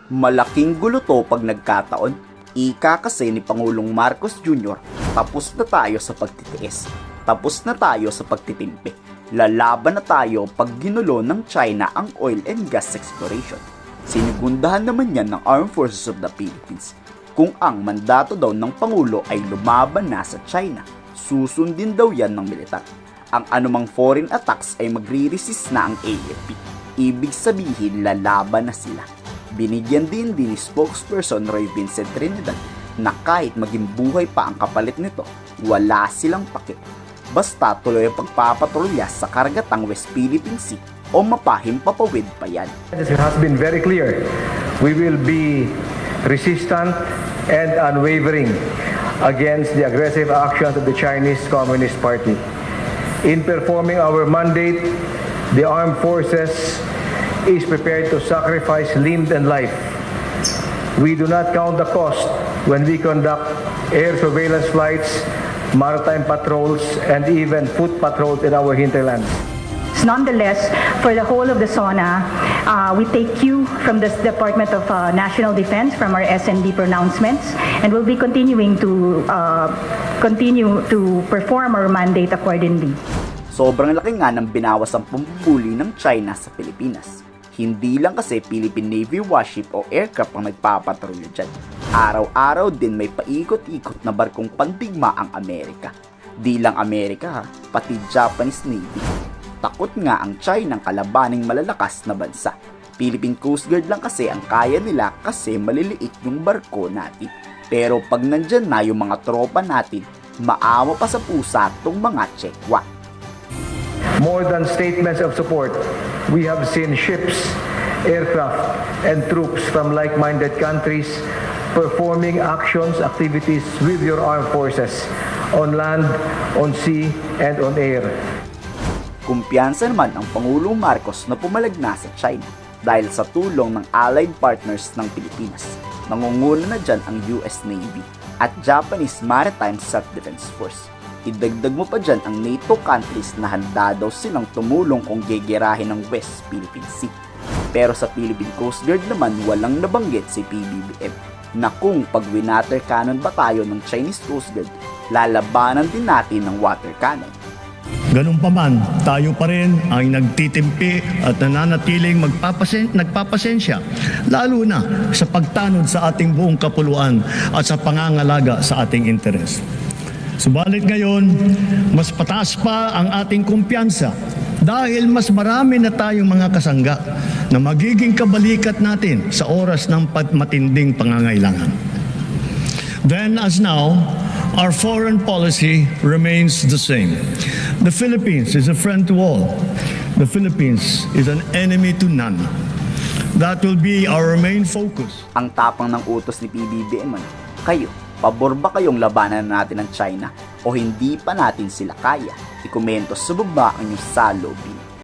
Malaking gulo to pag nagkataon. Ika kasi ni Pangulong Marcos Jr., tapos na tayo sa pagtitiis. Tapos na tayo sa pagtitimpi. Lalaban na tayo pag ginulo ng China ang oil and gas exploration. Sinigundahan naman yan ng Armed Forces of the Philippines. Kung ang mandato daw ng Pangulo ay lumaban na sa China, susundin daw yan ng militar. Ang anumang foreign attacks ay magre-resist na ang AFP. Ibig sabihin lalaban na sila. Binigyan din ni spokesperson Roy Vincent Trinidad na kahit maging buhay pa ang kapalit nito, wala silang pake. Basta tuloy ang pagpapatrolya sa karagatang West Philippine Sea o mapahimpapawid pa yan. It has been very clear. We will be resistant and unwavering against the aggressive actions of the Chinese Communist Party. In performing our mandate, the armed forces is prepared to sacrifice limb and life. We do not count the cost when we conduct air surveillance flights, maritime patrols, and even foot patrols in our hinterlands. Nonetheless, for the whole of the SONA, we take cue from the Department of National Defense, from our SND pronouncements, and we'll be continuing to continue to perform our mandate accordingly. Sobrang laki nga ng binawas ang pambubuli ng China sa Pilipinas. Hindi lang kasi Philippine Navy warship o aircraft ang nagpapatrolyo dyan. Araw-araw din may paikot-ikot na barkong pandigma ang Amerika. Di lang Amerika ha, pati Japanese Navy. Takot nga ang China ng kalabaning malalakas na bansa. Philippine Coast Guard lang kasi ang kaya nila kasi maliliit yung barko natin. Pero pag nandyan na yung mga tropa natin, maawa pa sa pusa tong mga Chekwa. More than statements of support, we have seen ships, aircraft, and troops from like-minded countries performing activities with your armed forces on land, on sea, and on air. Kumpiyansa naman ang Pangulong Marcos na pumalag na sa China dahil sa tulong ng allied partners ng Pilipinas. Nangunguna na dyan ang US Navy at Japanese Maritime Self-Defense Force. Idagdag mo pa dyan ang NATO countries na handa daw silang tumulong kung gegerahin ng West Philippine Sea. Pero sa Philippine Coast Guard naman walang nabanggit si PBBM na kung pag winater cannon ba tayo ng Chinese Coast Guard, lalabanan din natin ng water cannon. Ganun pa man, tayo pa rin ay nagtitimpi at nananatiling nagpapasensya, lalo na sa pagtanod sa ating buong kapuluan at sa pangangalaga sa ating interes. Subalit ngayon, mas pataas pa ang ating kumpiyansa dahil mas marami na tayong mga kasangga na magiging kabalikat natin sa oras ng matinding pangangailangan. Then as now, our foreign policy remains the same. The Philippines is a friend to all. The Philippines is an enemy to none. That will be our main focus. Ang tapang ng utos ni PBBM, kayo, pabor ba kayong labanan natin ng China o hindi pa natin sila kaya? Ikomento sa baba ang inyong salubin.